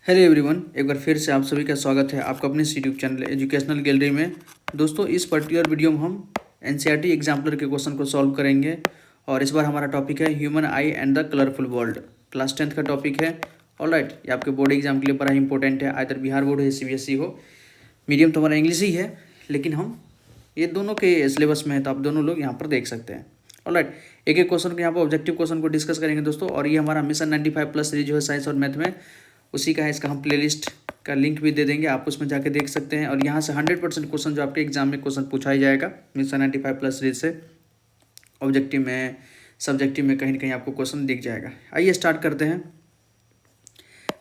Hello everyone, एक बार फिर से आप सभी का स्वागत है आपका अपने यूट्यूब चैनल एजुकेशनल गैलरी में। दोस्तों, इस पर्टिकुलर वीडियो में हम एनसीईआरटी एग्जाम्पलर के क्वेश्चन को सॉल्व करेंगे और इस बार हमारा टॉपिक है human I and the colourful world. Class 10th का टॉपिक है। ऑलराइट, ये आपके बोर्ड एग्जाम के लिए बड़ा ही इंपॉर्टेंट है, आइदर बिहार बोर्ड हो या सीबीएसई हो। मीडियम तो हमारा इंग्लिश ही है, लेकिन हम ये दोनों के सिलेबस में है, तो आप दोनों लोग यहाँ पर देख सकते हैं। ऑलराइट, एक एक क्वेश्चन को यहाँ पर ऑब्जेक्टिव क्वेश्चन को डिस्कस करेंगे दोस्तों। और ये हमारा मिशन 95+ सीरीज जो है साइंस और मैथ में, उसी का है। इसका हम प्लेलिस्ट का लिंक भी दे देंगे, आप उसमें जाके देख सकते हैं। और यहाँ से 100% क्वेश्चन जो आपके एग्जाम में क्वेश्चन पूछा ही जाएगा मिशन 95+ सीरीज से। ऑब्जेक्टिव में, सब्जेक्टिव में कहीं ना कहीं आपको क्वेश्चन दिख जाएगा। आइए स्टार्ट करते हैं।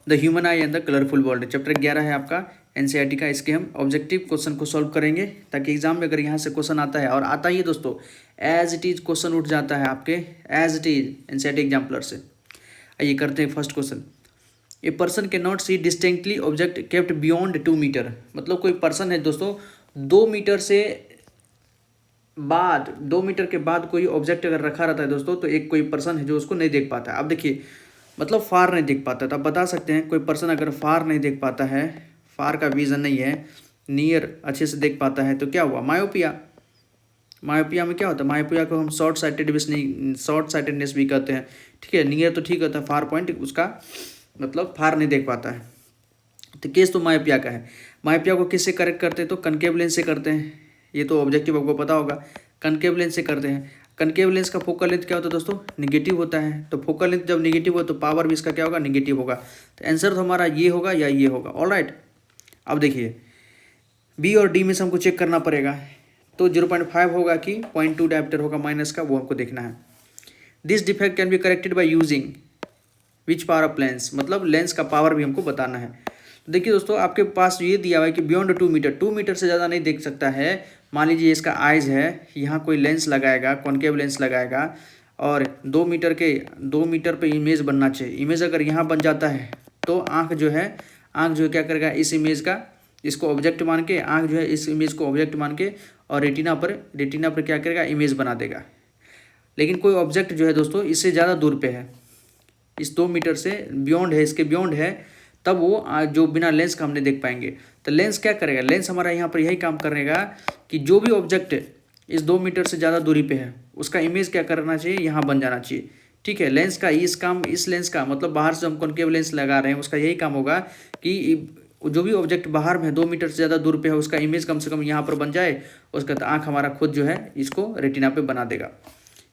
The human I and the colourful world, chapter 11 है आपका एनसीईआरटी का। इसके हम ऑब्जेक्टिव क्वेश्चन को सॉल्व करेंगे, ताकि एग्जाम में अगर यहाँ से क्वेश्चन आता है, और आता ही है दोस्तों, एज इट इज क्वेश्चन उठ जाता है आपके as it is NCERT exemplar से। आइए करते हैं first question. A person can not see distinctly object kept beyond 2 meter. मतलब कोई पर्सन है दोस्तों, 2 मीटर से बाद, 2 मीटर के बाद कोई ऑब्जेक्ट अगर रखा रहता है दोस्तों, तो एक कोई पर्सन है जो उसको नहीं देख पाता है। अब देखिए, मतलब फार नहीं देख पाता है, तो आप बता सकते हैं कोई पर्सन अगर फार नहीं देख पाता है, फार का विजन नहीं है, नियर अच्छे से देख पाता है, तो क्या हुआ? मायोपिया। मायोपिया में क्या होता है? मायोपिया को हम शॉर्ट साइटेडनेस भी कहते हैं। ठीक है, नियर तो ठीक होता है, फार पॉइंट उसका मतलब फार नहीं देख पाता है। तो केस तो मायोपिया का है। मायोपिया को किससे करेक्ट करते हैं? तो कनकेव लेंस से करते हैं। ये तो ऑब्जेक्टिव आपको पता होगा, कनकेव लेंस से करते हैं। कनकेव लेंस का फोकल लेंथ क्या होता है दोस्तों? निगेटिव होता है। तो फोकल लेंथ जब निगेटिव हो तो पावर भी इसका क्या होगा? निगेटिव होगा। तो आंसर तो हमारा ये होगा या ये होगा। ऑलराइट, अब देखिए बी और डी में से हमको चेक करना पड़ेगा। तो 0.5 होगा कि 0.2 डायप्टर होगा माइनस का, वो हमको देखना है। This defect can be corrected by using which power of lens, मतलब लेंस का पावर भी हमको बताना है। तो देखिए दोस्तों, आपके पास ये दिया हुआ है कि बियॉन्ड 2 मीटर, 2 मीटर से ज़्यादा नहीं देख सकता है। मान लीजिए इसका आइज है, यहाँ कोई लेंस लगाएगा, कॉन्केव लेंस लगाएगा, और 2 मीटर के 2 मीटर पे इमेज बनना चाहिए। इमेज अगर यहाँ बन जाता है तो आँख जो है क्या करेगा? इस इमेज का, इसको ऑब्जेक्ट मान के, आँख जो है इस इमेज को ऑब्जेक्ट मान के, और रेटिना पर क्या करेगा? इमेज बना देगा। लेकिन कोई ऑब्जेक्ट जो है दोस्तों इससे ज़्यादा दूर पे है, इस 2 मीटर से बियॉन्ड है, इसके बियॉन्ड है, तब वो जो बिना लेंस का हमने देख पाएंगे। तो लेंस क्या करेगा? लेंस हमारा यहाँ पर यही काम करेगा कि जो भी ऑब्जेक्ट इस 2 मीटर से ज़्यादा दूरी पे है, उसका इमेज क्या करना चाहिए? यहाँ बन जाना चाहिए। ठीक है, लेंस का इस लेंस का मतलब बाहर से हम कॉन्केव लेंस लगा रहे हैं, उसका यही काम होगा कि जो भी ऑब्जेक्ट बाहर में 2 मीटर से ज़्यादा दूर पे है, उसका इमेज कम से कम यहाँ पर बन जाए। उसका तो आँख हमारा खुद जो है इसको रेटिना पे बना देगा।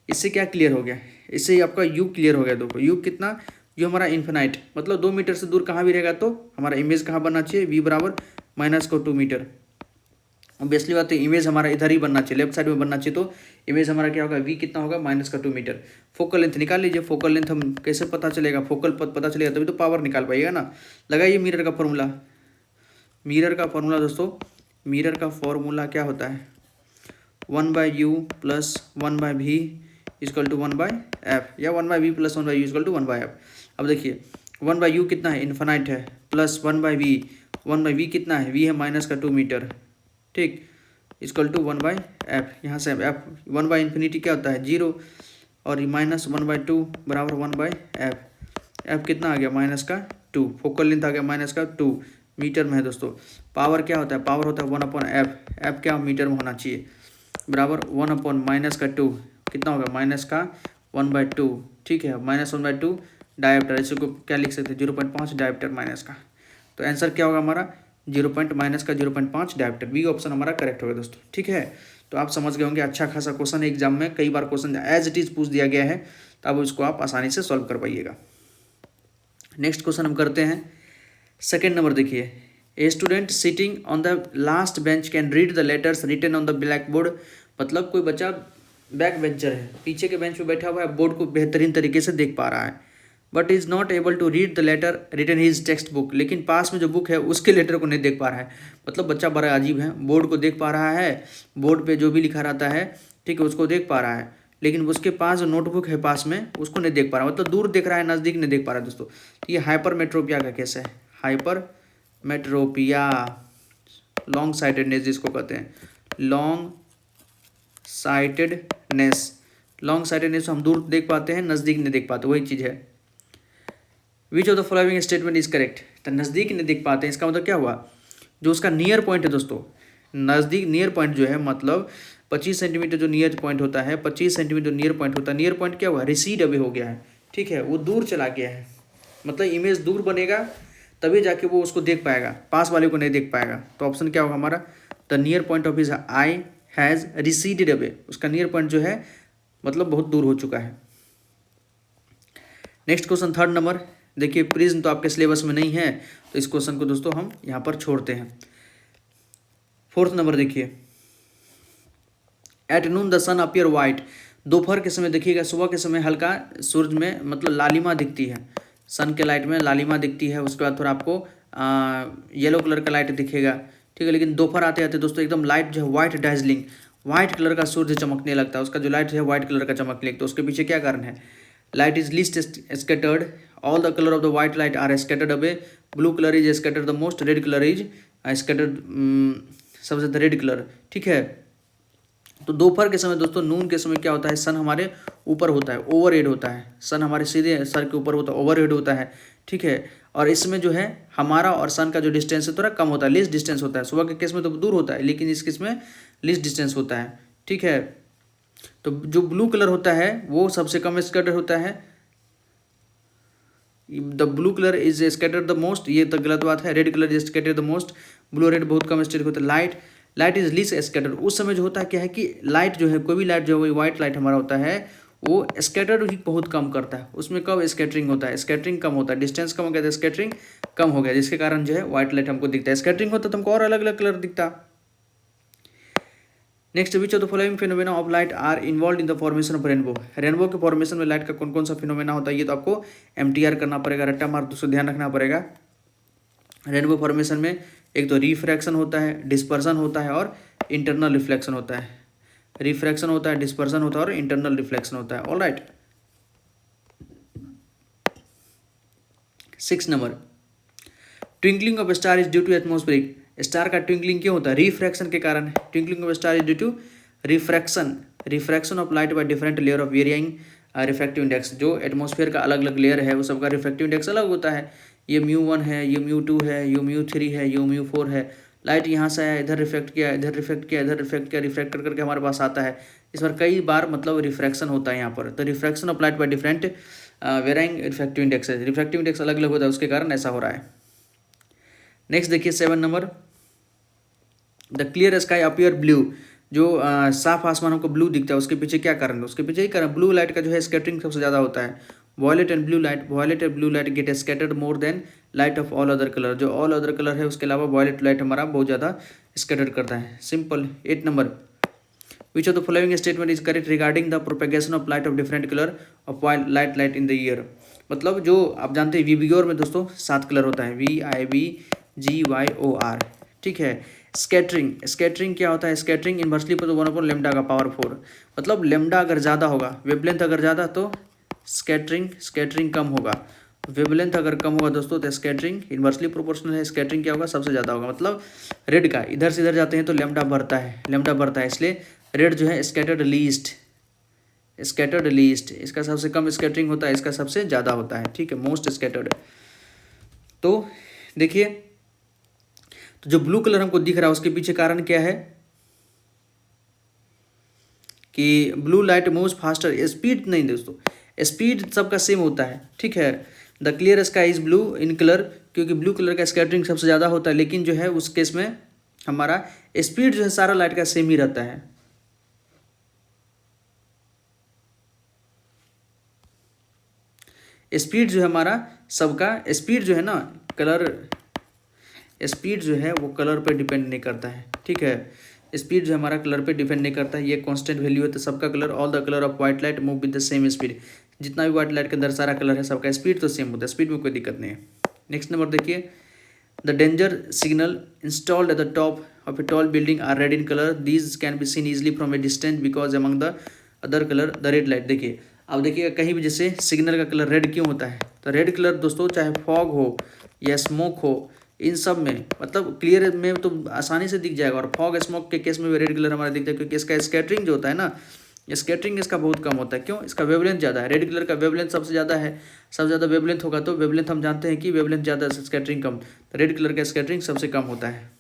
इससे क्या क्लियर हो गया? इससे ही आपका यू क्लियर हो गया। देखो यू कितना, यू हमारा इन्फिनाइट, मतलब 2 मीटर से दूर कहाँ भी रहेगा तो हमारा इमेज कहाँ बनना चाहिए? वी बराबर -2 मीटर। ऑब्वियसली बात है, इमेज हमारा इधर ही बनना चाहिए, लेफ्ट साइड में बनना चाहिए। तो इमेज हमारा क्या होगा? वी कितना होगा? -2 मीटर। फोकल लेंथ निकाल लीजिए। फोकल लेंथ हम कैसे पता चलेगा? फोकल पता चलेगा तभी तो पावर निकाल पाइएगा ना। लगाइए मिरर का फॉर्मूला। मिरर का फॉर्मूला दोस्तों, मिरर का फॉर्मूला क्या होता है? 1/u + 1/v = 1/f, या 1/v + 1/u = 1/f। अब देखिए 1/u कितना है? इन्फिनाइट है, प्लस 1/v, 1/v कितना है? v है -2 मीटर। ठीक, = 1/f। यहाँ से f 1/∞ क्या होता है? 0, और -1/2 बराबर 1/f। f कितना आ गया? -2। फोकल लेंथ आ गया -2 मीटर में है दोस्तों। पावर क्या होता है? पावर होता है 1/f। f क्या मीटर में होना चाहिए? बराबर 1/-2 कितना होगा? -1/2। ठीक है, -1/2 डायप्टर, इसको क्या लिख सकते हैं? 0.5 डायप्टर माइनस का। तो आंसर क्या होगा हमारा? 0.5 डायप्टर। बी ऑप्शन हमारा करेक्ट होगा दोस्तों। ठीक है, तो आप समझ गए होंगे, अच्छा खासा क्वेश्चन है एग्जाम में, कई बार क्वेश्चन एज इट इज पूछ दिया गया है, तो अब इसको आप आसानी से सॉल्व कर पाइएगा। नेक्स्ट क्वेश्चन हम करते हैं। सेकेंड नंबर देखिए, a student sitting on the last bench can read the letters written on the black board. मतलब कोई बच्चा बैक बेंचर है, पीछे के बेंच पे बैठा हुआ है, बोर्ड को बेहतरीन तरीके से देख पा रहा है, but is not able to read the letter written his text book. लेकिन पास में जो बुक है उसके लेटर को नहीं देख पा रहा है। मतलब बच्चा बड़ा अजीब है, बोर्ड को देख पा रहा है, बोर्ड पे जो भी लिखा रहता है, ठीक है, उसको देख पा रहा है, लेकिन उसके पास जो नोटबुक है पास में, उसको नहीं देख पा रहा। मतलब दूर देख रहा है, नज़दीक नहीं देख पा रहा है दोस्तों। तो ये हाइपरमेट्रोपिया का केस है। हाइपरमेट्रोपिया, लॉन्ग साइटेडनेस जिसको कहते हैं, लॉन्ग साइटेडनेस। लॉन्ग साइटेडनेस हम दूर देख पाते हैं, नज़दीक नहीं देख पाते, वही चीज़ है। विच of the following statement is correct, तो नज़दीक नहीं दिख पाते हैं, इसका मतलब क्या हुआ, जो उसका नियर पॉइंट है दोस्तों, नज़दीक नियर पॉइंट जो है मतलब 25 सेंटीमीटर जो नियर पॉइंट होता है, 25 सेंटीमीटर नियर पॉइंट होता है, नियर पॉइंट क्या हुआ, रिसीड अवे हो गया है, ठीक है, वो दूर चला गया है, मतलब इमेज दूर बनेगा तभी जाके वो उसको देख पाएगा, पास वाले को नहीं देख पाएगा। तो ऑप्शन क्या होगा हमारा, the near point of his I has receded away, उसका नियर पॉइंट जो है मतलब बहुत दूर हो चुका है। नेक्स्ट क्वेश्चन 3rd नंबर, देखिए प्रिज्म तो आपके सिलेबस में नहीं है तो इस क्वेश्चन को दोस्तों हम यहाँ पर छोड़ते हैं। 4th नंबर देखिए, at noon the sun appear white, दोपहर के समय देखिएगा, सुबह के समय हल्का सूरज में मतलब लालिमा दिखती है, सन के लाइट में लालिमा दिखती है, उसके बाद थोड़ा आपको येलो कलर का लाइट दिखेगा, ठीक है, लेकिन दोपहर आते आते दोस्तों एकदम लाइट जो है वाइट डाइजलिंग, वाइट कलर का सूर्य चमकने लगता है, उसका जो लाइट है वाइट कलर का चमकने लगता है। तो उसके पीछे क्या कारण है, light is least scattered, all the colour of the white light are scattered away, blue colour is scattered the most, red colour is scattered सबसे ज़्यादा रेड कलर, ठीक है। तो दोपहर के समय दोस्तों, नून के समय क्या होता है, सन हमारे ऊपर होता है, ओवर हेड होता है, सन हमारे सीधे सर के ऊपर होता है, ओवर हेड होता है, ठीक है। और इसमें जो है हमारा और सन का जो डिस्टेंस है थोड़ा कम होता है, लेस डिस्टेंस होता है, सुबह के केस में तो दूर होता है, लेकिन इस केस में लेस डिस्टेंस होता है, ठीक है। तो जो ब्लू कलर होता है वो सबसे कम स्कैटर होता है, the blue colour is scattered the most, ये तो गलत बात है, red colour is scattered the most, blue red बहुत कम स्कैटर होता है, लाइट इज लीस्ट स्कैटर्ड, उस समय जो होता है क्या है कि लाइट जो है, कोई भी लाइट जो है व्हाइट लाइट हमारा होता है वो स्कैटर्ड ही बहुत कम करता है, उसमें कब स्कैटरिंग होता है, स्कैटरिंग कम होता है, डिस्टेंस कम हो गया तो स्कैटरिंग कम हो गया, जिसके कारण जो है व्हाइट लाइट हमको दिखता है, स्कैटरिंग होता तो हमको और अलग अलग कलर दिखता। Next, which of the following phenomena of light are involve in the formation of rainbow, rainbow के फॉर्मेशन में लाइट का कौन कौन सा फिनोमेना होता है, ये तो आपको MTR करना पड़ेगा, रट्टा मार तो ध्यान रखना पड़ेगा। रेनबो फॉर्मेशन में एक तो रिफ्रैक्शन होता है, डिस्पर्सन होता है और इंटरनल रिफ्लेक्शन होता है, रिफ्रैक्शन होता है, डिस्पर्सन होता है और इंटरनल रिफ्लेक्शन होता है, all right. 6 number, twinkling of star is due to atmospheric, star का ट्विंकलिंग क्यों होता है, रिफ्रैक्शन के कारण, twinkling of star is due to refraction of light by different layer of varying refractive index, जो atmosphere का अलग अलग लेयर है वो सबका रिफ्रैक्टिव इंडेक्स अलग होता है, ये μ1 है, ये μ2 है, ये μ3 है, ये μ4 है, लाइट यहाँ से आया, इधर रिफ्लेक्ट किया, इधर रिफ्लेक्ट किया, इधर रिफ्लेक्ट किया, रिफ्लेक्ट कर करके हमारे पास आता है, इस बार कई बार मतलब रिफ्रैक्शन होता है यहाँ पर, तो refraction of light by different varying refractive index है, रिफ्रैक्टिव इंडेक्स अलग अलग होता है, उसके कारण ऐसा हो रहा है। नेक्स्ट देखिए 7 number, the clear sky appear blue, जो साफ आसमान हमको ब्लू दिखता है, उसके पीछे क्या कारण है, उसके पीछे ही कारण, ब्लू लाइट का जो है स्कैटरिंग सबसे ज़्यादा होता है, violet and blue light get scattered more than light of all other colour, जो ऑल अदर कलर है उसके अलावा वॉयलेट लाइट हमारा बहुत ज़्यादा स्कैटर्ड करता है, simple. 8 number, which of the following statement is correct regarding the propagation of light of different colour of light in the year, मतलब जो आप जानते हैं VBGOR में दोस्तों 7 कलर होता है, VIBGYOR, ठीक है। स्कैटरिंग क्या होता है, स्कैटरिंग इन्वर्सली पर 1/λ का पावर 4, मतलब लेमडा अगर ज़्यादा होगा, वेवलेंथ अगर ज़्यादा तो स्कैटरिंग कम होगा, वेवलेंथ अगर कम होगा दोस्तों तो स्कैटरिंग इन्वर्सली प्रोपोर्शनल है, स्कैटरिंग क्या होगा, सबसे ज़्यादा होगा, मतलब रेड का इधर से इधर जाते हैं तो लेमडा बढ़ता है, इसलिए रेड जो है स्कैटर्ड लीस्ट, इसका सबसे कम स्कैटरिंग होता है, इसका सबसे ज़्यादा होता है, ठीक है, मोस्ट स्कैटर्ड। तो देखिए, तो जो ब्लू कलर हमको दिख रहा है उसके पीछे कारण क्या है कि blue light moves faster, speed नहीं दोस्तों, स्पीड सबका सेम होता है, ठीक है। The clear sky is blue in colour, क्योंकि ब्लू कलर का स्कैटरिंग सबसे ज़्यादा होता है, लेकिन जो है उस केस में हमारा स्पीड जो है सारा लाइट का सेम ही रहता है। स्पीड जो है हमारा सबका, स्पीड जो है ना, स्पीड जो है वो कलर पे डिपेंड नहीं करता है, ठीक है, स्पीड जो हमारा कलर पे डिपेंड नहीं करता है, ये कांस्टेंट वैल्यू है, तो सबका colour, all the colour of white light move with the same speed, जितना भी व्हाइट लाइट के अंदर सारा कलर है सबका स्पीड तो सेम होता है, स्पीड में कोई दिक्कत नहीं है। नेक्स्ट नंबर देखिए, the danger signal installed at the top of a tall building are red in colour, these can be seen easily from a distance because among the other colour the red light. देखिए अब देखिएगा कहीं भी जैसे signal का colour red क्यों होता है, तो रेड कलर दोस्तों चाहे फॉग हो या स्मोक हो, इन सब में मतलब क्लियर में तो आसानी से दिख जाएगा, और फॉग स्मोक के केस में भी रेड कलर हमारा दिखता है, क्योंकि इसका स्कैटरिंग जो होता है ना स्कैटरिंग इसका बहुत कम होता है। क्यों? इसका वेवलेंथ ज़्यादा है। रेड कलर का वेवलेंथ सबसे ज़्यादा है, सबसे ज़्यादा वेवलेंथ होगा तो वेवलेंथ हम जानते हैं कि वेवलेंथ ज़्यादा है, स्कैटरिंग कम, तो रेड कलर का स्कैटरिंग सबसे कम होता है।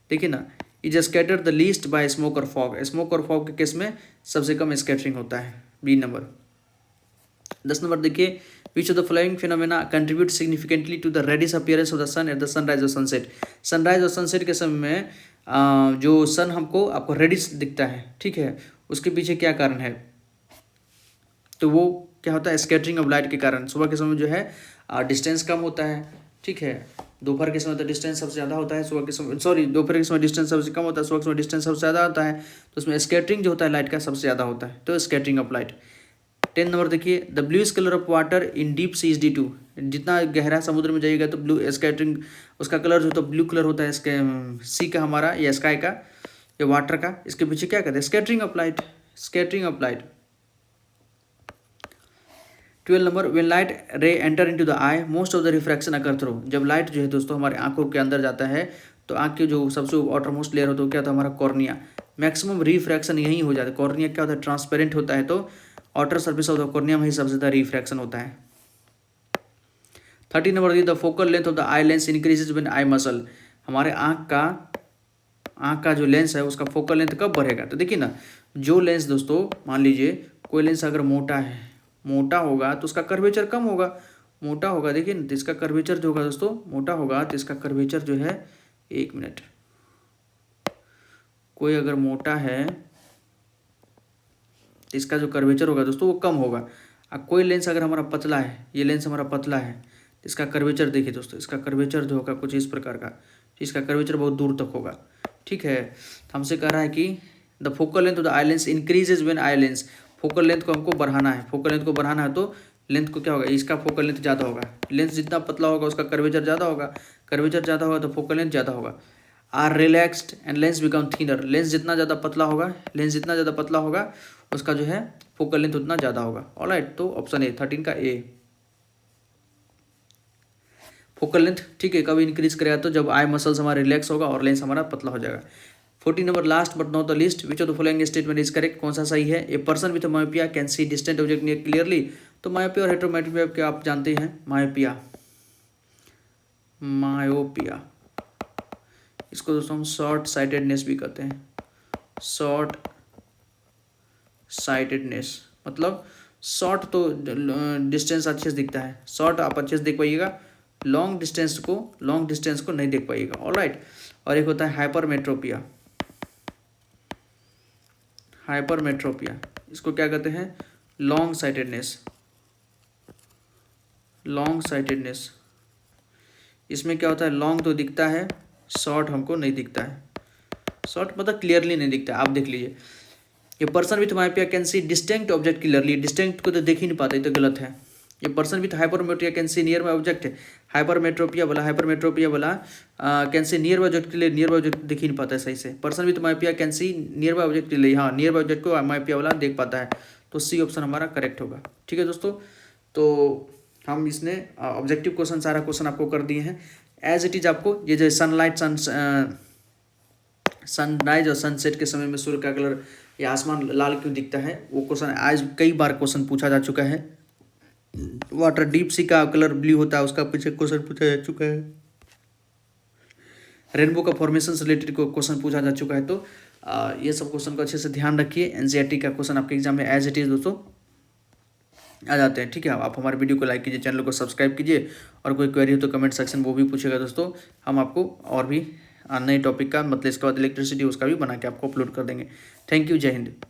देखिए ना, is scattered the least by smoke और फॉग, स्मोक और फॉग के केस में सबसे कम स्कैटरिंग होता है। B number. 10 नंबर देखिए, which of the following phenomena contribute significantly to the reddish appearance of the sun at the sunrise और sunset. Sunrise और सनसेट के समय में जो सन हमको आपको रेडिश दिखता है, ठीक है, उसके पीछे क्या कारण है? तो वो क्या होता है? स्कैटरिंग ऑफ लाइट के कारण। सुबह के समय जो है डिस्टेंस कम होता है, ठीक है, दोपहर के समय तो डिस्टेंस सबसे ज़्यादा होता है, सुबह के समय दोपहर के समय डिस्टेंस सबसे कम होता है, सुबह के समय डिस्टेंस सबसे ज़्यादा होता है, तो उसमें स्कैटरिंग जो होता है लाइट का सबसे ज़्यादा होता है, तो स्कैटरिंग ऑफ लाइट। 10 नंबर देखिए, the bluish colour of water in deep sea is D2, जितना गहरा समुद्र में जाइएगा तो ब्लू स्कैटरिंग उसका कलर जो तो ब्लू कलर होता है, इसके सी का हमारा या स्काई का या वाटर का। इसके पीछे क्या कहते हैं? Scattering of light, scattering of light. 12 number, when light रे enter into the I most of the refraction occur through. जब लाइट जो है दोस्तों हमारे आंखों के अंदर जाता है तो आंख के जो सबसे आउटर मोस्ट लेयर होता है क्या होता है? हमारा कॉर्निया। मैक्सिमम रिफ्रैक्शन यहीं हो जाता है। कॉर्निया क्या होता है? ट्रांसपेरेंट होता है, तो outer surface of the cornea में ही सबसे ज़्यादा रिफ्रैक्शन होता है। 13 number, the focal length of the eye lens increases when I muscle. हमारे आंख का जो लेंस है उसका फोकल लेंथ कब बढ़ेगा? तो देखिए ना, जो लेंस दोस्तों मान लीजिए कोई लेंस अगर मोटा होगा तो उसका कर्वेचर कम होगा, मोटा होगा, देखिए ना, तो इसका कर्वेचर जो होगा दोस्तों मोटा होगा तो इसका कर्वेचर जो है, एक मिनट, कोई अगर मोटा है तो इसका जो कर्वेचर होगा दोस्तों वो कम होगा। अब कोई लेंस अगर हमारा पतला है, ये लेंस हमारा पतला है, तो इसका कर्वेचर देखिए दोस्तों, इसका कर्वेचर जो होगा कुछ इस प्रकार का, इसका कर्वेचर बहुत दूर तक होगा, ठीक है। तो हमसे कह रहा है कि the focal length of the eye lens increases when eye lens, focal length को हमको बढ़ाना है, फोकल लेंथ को बढ़ाना है तो लेंथ को क्या होगा? इसका फोकल लेंथ ज़्यादा होगा। लेंस जितना पतला होगा उसका कर्वेचर ज़्यादा होगा, कर्वेचर ज़्यादा होगा तो फोकल लेंथ ज़्यादा होगा। Are relaxed and lens become thinner, lens जितना ज़्यादा पतला होगा उसका जो है फोकल लेंथ उतना ज़्यादा होगा। ऑलराइट, तो ऑप्शन ए 13 का ए। फोकल लेंथ, ठीक है, कब इंक्रीज करेगा? तो जब आई मसल्स हमारा रिलैक्स होगा और लेंस हमारा पतला हो जाएगा। 14 number, last but not the least, which of the following statement is correct? कौन सा सही है? A person with myopia can see distant object near clearly. तो मायोपिया और हेटेरोमेट्रोपिया क्या आप जानते हैं? मायोपिया इसको दोस्तों हम शॉर्ट साइटेडनेस भी कहते हैं। शॉर्ट साइटेडनेस मतलब शॉर्ट तो डिस्टेंस अच्छे से दिखता है, शॉर्ट आप अच्छे से देख पाइएगा, लॉन्ग डिस्टेंस को नहीं देख पाइएगा। ऑलराइट, और एक होता है हाइपरमेट्रोपिया। इसको क्या कहते हैं? Long sightedness. इसमें क्या होता है? लॉन्ग तो दिखता है, शॉर्ट हमको नहीं दिखता है। शॉर्ट मतलब क्लियरली नहीं दिखता है। आप देख लीजिए, ये person with myopia can see distinct object clearly, distinct को तो देख ही नहीं पाते, तो गलत है। ये person with hypermetropia can see near by object है, हाइपरमेट्रोपिया वाला can see near by object के लिए, नियर बाय ऑब्जेक्ट देख ही नहीं पाता है सही से। Person with myopia can see near by object के लिए, हाँ, नियर बाय ऑब्जेक्ट को मायोपिया वाला देख पाता है, तो सी ऑप्शन हमारा करेक्ट होगा। ठीक है दोस्तों, तो हम इसने ऑब्जेक्टिव क्वेश्चन सारा क्वेश्चन आपको कर दिए हैं। एज इट इज आपको ये जो सनराइज और सनसेट के समय में सूर्य का कलर या आसमान लाल क्यों दिखता है, वो क्वेश्चन आज कई बार क्वेश्चन पूछा जा चुका है। वाटर डीप सी का कलर ब्लू होता है, उसका पीछे क्वेश्चन पूछा जा चुका है। रेनबो का फॉर्मेशन से रिलेटेड क्वेश्चन पूछा जा चुका है। तो ये सब क्वेश्चन को अच्छे से ध्यान रखिए। एनसीईआरटी का क्वेश्चन आपके एग्जाम में एज इट इज दोस्तों आ जाते हैं। ठीक है, आप हमारे वीडियो को लाइक कीजिए, चैनल को सब्सक्राइब कीजिए, और कोई क्वेरी हो तो कमेंट सेक्शन वो भी पूछेगा दोस्तों। हम आपको और भी नए टॉपिक का मतलब इसके बाद इलेक्ट्रिसिटी उसका भी बना के आपको अपलोड कर देंगे। थैंक यू, जय हिंद।